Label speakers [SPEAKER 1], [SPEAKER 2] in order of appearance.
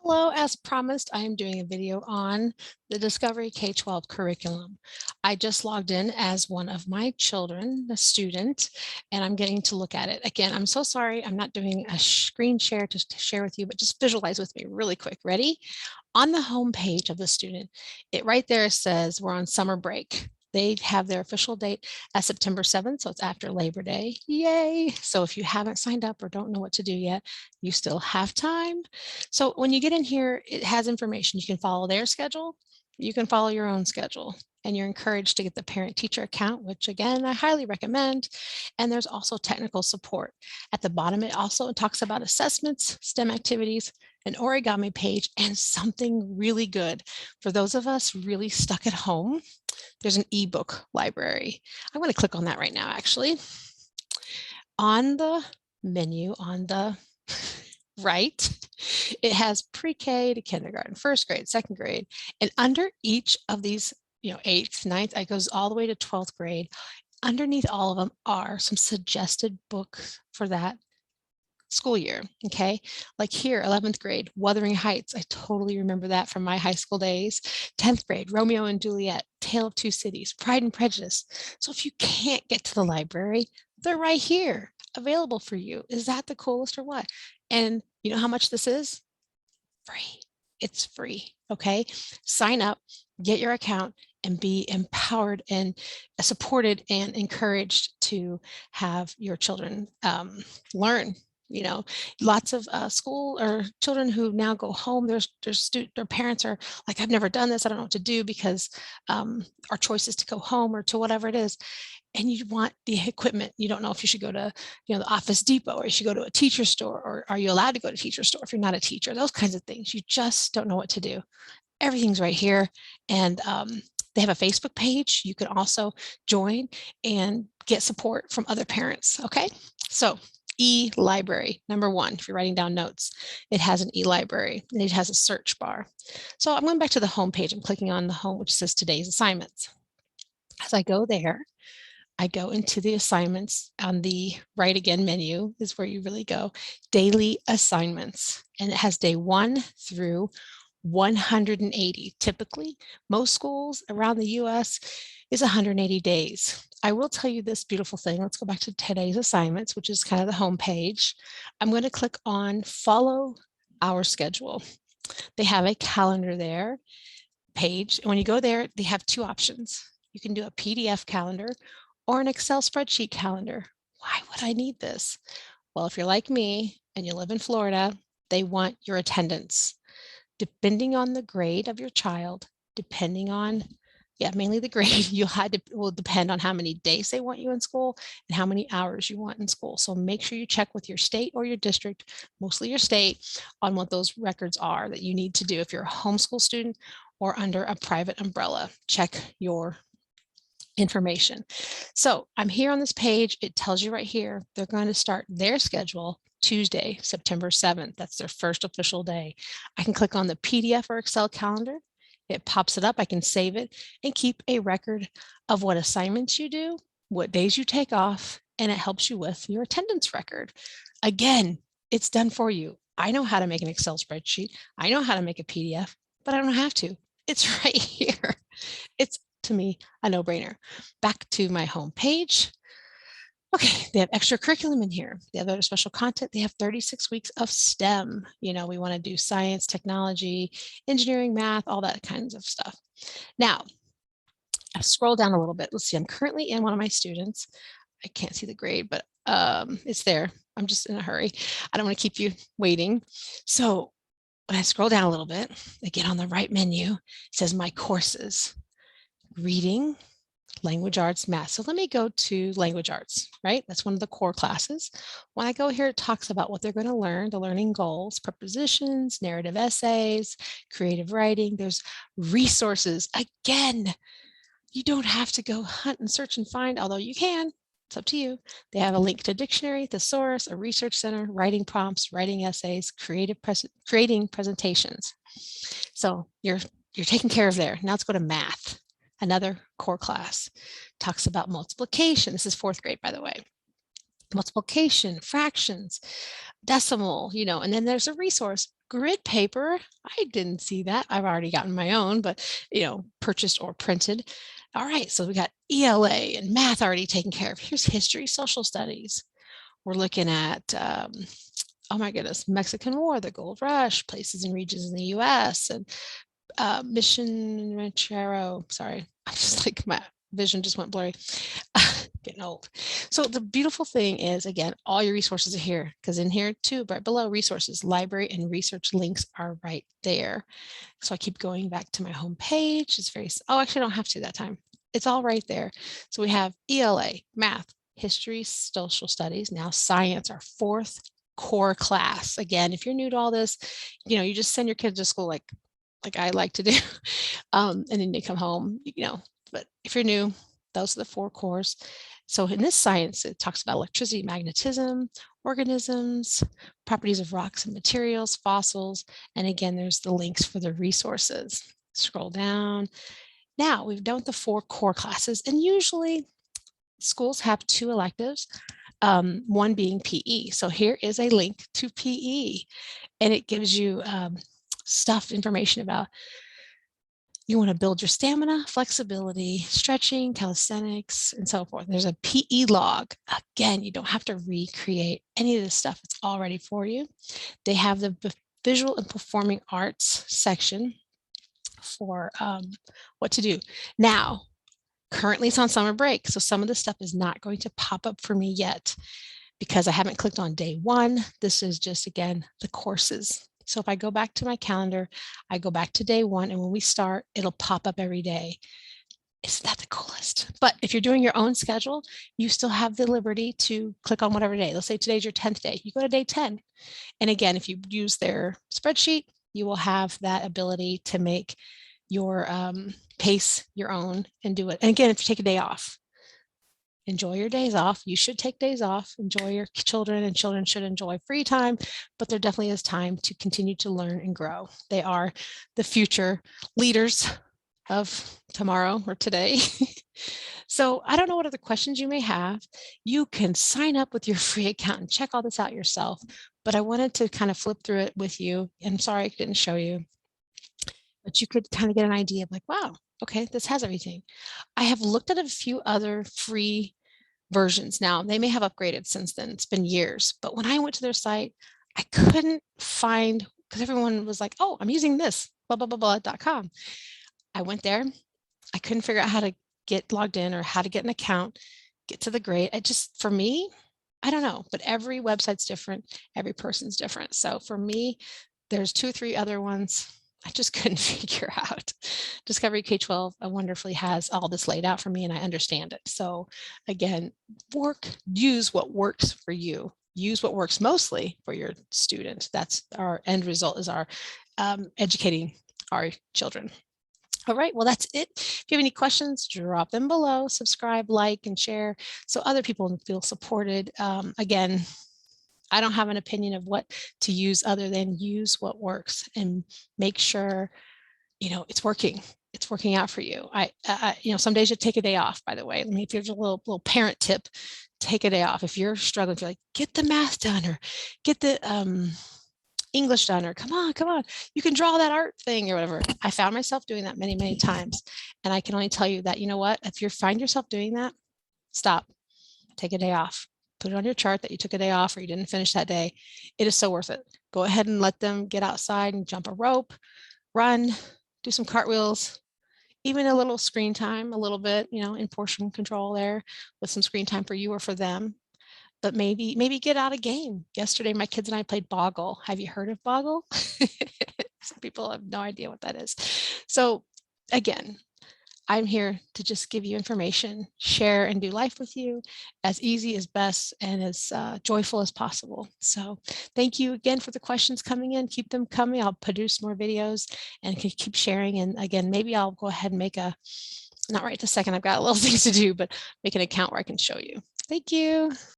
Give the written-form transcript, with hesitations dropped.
[SPEAKER 1] Hello, as promised, I am doing a video on the Discovery K12 curriculum. I just logged in as one of my children, a student, and I'm getting to look at it. Again, I'm so sorry, I'm not doing a screen share to share with you, but just visualize with me really quick. Ready? On the home page of the student, it right there says we're on summer break. They have their official date as September 7th, so it's after Labor Day. Yay! So if you haven't signed up or don't know what to do yet, you still have time. So when you get in here, it has information. You can follow their schedule. You can follow your own schedule. And you're encouraged to get the parent-teacher account, which again, I highly recommend. And there's also technical support. At the bottom, it also talks about assessments, STEM activities, an origami page, and something really good. For those of us really stuck at home, there's an ebook library. I'm going to click on that right now, actually. On the menu, on the right, it has pre-K to kindergarten, first grade, second grade, and under each of these, eighth, ninth, it goes all the way to 12th grade. Underneath all of them are some suggested books for that school year. Okay. Like here, 11th grade, Wuthering Heights. I totally remember that from my high school days. 10th grade, Romeo and Juliet, Tale of Two Cities, Pride and Prejudice. So if you can't get to the library, they're right here available for you. Is that the coolest or what? And you know how much this is? Free. It's free. Okay. Sign up, get your account, and be empowered and supported and encouraged to have your children learn. Lots of school or children who now go home, their parents are like, I've never done this. I don't know what to do because our choice is to go home or to whatever it is. And you want the equipment. You don't know if you should go to, the Office Depot, or you should go to a teacher store, or are you allowed to go to a teacher store if you're not a teacher? Those kinds of things. You just don't know what to do. Everything's right here. And they have a Facebook page. You can also join and get support from other parents. Okay. So e-library, number one, if you're writing down notes, it has an e-library and it has a search bar. So I'm going back to the home page. I'm clicking on the home, which says today's assignments. As I go there, I go into the assignments on the right again menu is where you really go. Daily assignments. And it has day 1 through 180. Typically, most schools around the US is 180 days. I will tell you this beautiful thing. Let's go back to today's assignments, which is kind of the home page. I'm going to click on follow our schedule. They have a calendar there page. And when you go there, they have two options. You can do a PDF calendar or an Excel spreadsheet calendar. Why would I need this? Well, if you're like me and you live in Florida, they want your attendance. Depending on the grade of your child, depending on, mainly the grade, will depend on how many days they want you in school and how many hours you want in school. So make sure you check with your state or your district, mostly your state, on what those records are that you need to do. If you're a homeschool student or under a private umbrella, check your information. So I'm here on this page. It tells you right here, they're going to start their schedule Tuesday, September 7th. That's their first official day. I can click on the PDF or Excel calendar. It pops it up. I can save it and keep a record of what assignments you do, what days you take off, and it helps you with your attendance record. Again, it's done for you. I know how to make an Excel spreadsheet. I know how to make a PDF, but I don't have to. It's right here. It's, to me, a no-brainer. Back to my home page. Okay, they have extra curriculum in here. They have other special content. They have 36 weeks of STEM. We want to do science, technology, engineering, math, all that kinds of stuff. Now, I scroll down a little bit. Let's see, I'm currently in one of my students. I can't see the grade, but it's there. I'm just in a hurry. I don't want to keep you waiting. So when I scroll down a little bit, again on the right menu, it says my courses. Reading, language arts, math. So let me go to language arts, right? That's one of the core classes. When I go here, it talks about what they're going to learn, the learning goals, prepositions, narrative essays, creative writing. There's resources. Again, you don't have to go hunt and search and find, although you can. It's up to you. They have a link to a dictionary, thesaurus, a research center, writing prompts, writing essays, creating presentations. So you're taken care of there. Now let's go to math. Another core class talks about multiplication. This is 4th grade, by the way. Multiplication, fractions, decimal, and then there's a resource, grid paper. I didn't see that. I've already gotten my own, but purchased or printed. All right, so we got ELA and math already taken care of. Here's history, social studies. We're looking at, oh my goodness, Mexican War, the Gold Rush, places and regions in the U.S., and Mission Ranchero. Sorry, I'm just like, my vision just went blurry. Getting old. So the beautiful thing is, again, all your resources are here, because in here too, right below resources, library and research links are right there. So I keep going back to my home page. It's very, oh, actually I don't have to that time. It's all right there. So we have ELA, math, history, social studies, now science, our fourth core class. Again, if you're new to all this, you just send your kids to school like I like to do, and then they come home, but if you're new, those are the four cores. So in this science, it talks about electricity, magnetism, organisms, properties of rocks and materials, fossils, and again, there's the links for the resources. Scroll down. Now we've done the four core classes, and usually schools have two electives, one being PE. So here is a link to PE, and it gives you information about, you want to build your stamina, flexibility, stretching, calisthenics, and so forth. There's a PE log. Again, you don't have to recreate any of this stuff. It's all ready for you. They have the visual and performing arts section for what to do. Now, currently it's on summer break, so some of this stuff is not going to pop up for me yet because I haven't clicked on day one. This is just, again, the courses. So if I go back to my calendar, I go back to day one, and when we start, it'll pop up every day. Isn't that the coolest? But if you're doing your own schedule, you still have the liberty to click on whatever day. Let's say today's your 10th day. You go to day 10. And again, if you use their spreadsheet, you will have that ability to make your pace your own and do it. And again, if you take a day off, enjoy your days off. You should take days off, enjoy your children, and children should enjoy free time, but there definitely is time to continue to learn and grow. They are the future leaders of tomorrow or today. So I don't know what other questions you may have. You can sign up with your free account and check all this out yourself, but I wanted to kind of flip through it with you. I'm sorry I didn't show you, but you could kind of get an idea of like, wow, okay, this has everything. I have looked at a few other free versions now. They may have upgraded since then. It's been years. But when I went to their site, I couldn't find, because everyone was like, oh, I'm using this, blah, blah, blah, blah.com. I went there. I couldn't figure out how to get logged in or how to get an account, get to the grade. It just, for me, I don't know, but every website's different. Every person's different. So for me, there's 2 or 3 other ones I just couldn't figure out. Discovery K12 wonderfully has all this laid out for me, and I understand it. So again, use what works for you. Use what works mostly for your student. That's our end result, is our educating our children. All right, well, that's it. If you have any questions, drop them below, subscribe, like, and share so other people feel supported. Again, I don't have an opinion of what to use other than use what works and make sure, it's working. It's working out for you. Some days you take a day off, by the way. If there's a little parent tip, take a day off. If you're struggling, if you're like, get the math done or get the English done, or come on, you can draw that art thing or whatever. I found myself doing that many, many times. And I can only tell you that, you know what, if you find yourself doing that, stop, take a day off. Put it on your chart that you took a day off or you didn't finish that day. It is so worth it. Go ahead and let them get outside and jump a rope, run, do some cartwheels, even a little screen time, a little bit, in portion control there with some screen time for you or for them. But maybe get out a game. Yesterday, my kids and I played Boggle. Have you heard of Boggle? Some people have no idea what that is. So again, I'm here to just give you information, share and do life with you as easy as best and as joyful as possible. So thank you again for the questions coming in. Keep them coming. I'll produce more videos and keep sharing. And again, maybe I'll go ahead and make not right this second, I've got a little things to do, but make an account where I can show you. Thank you.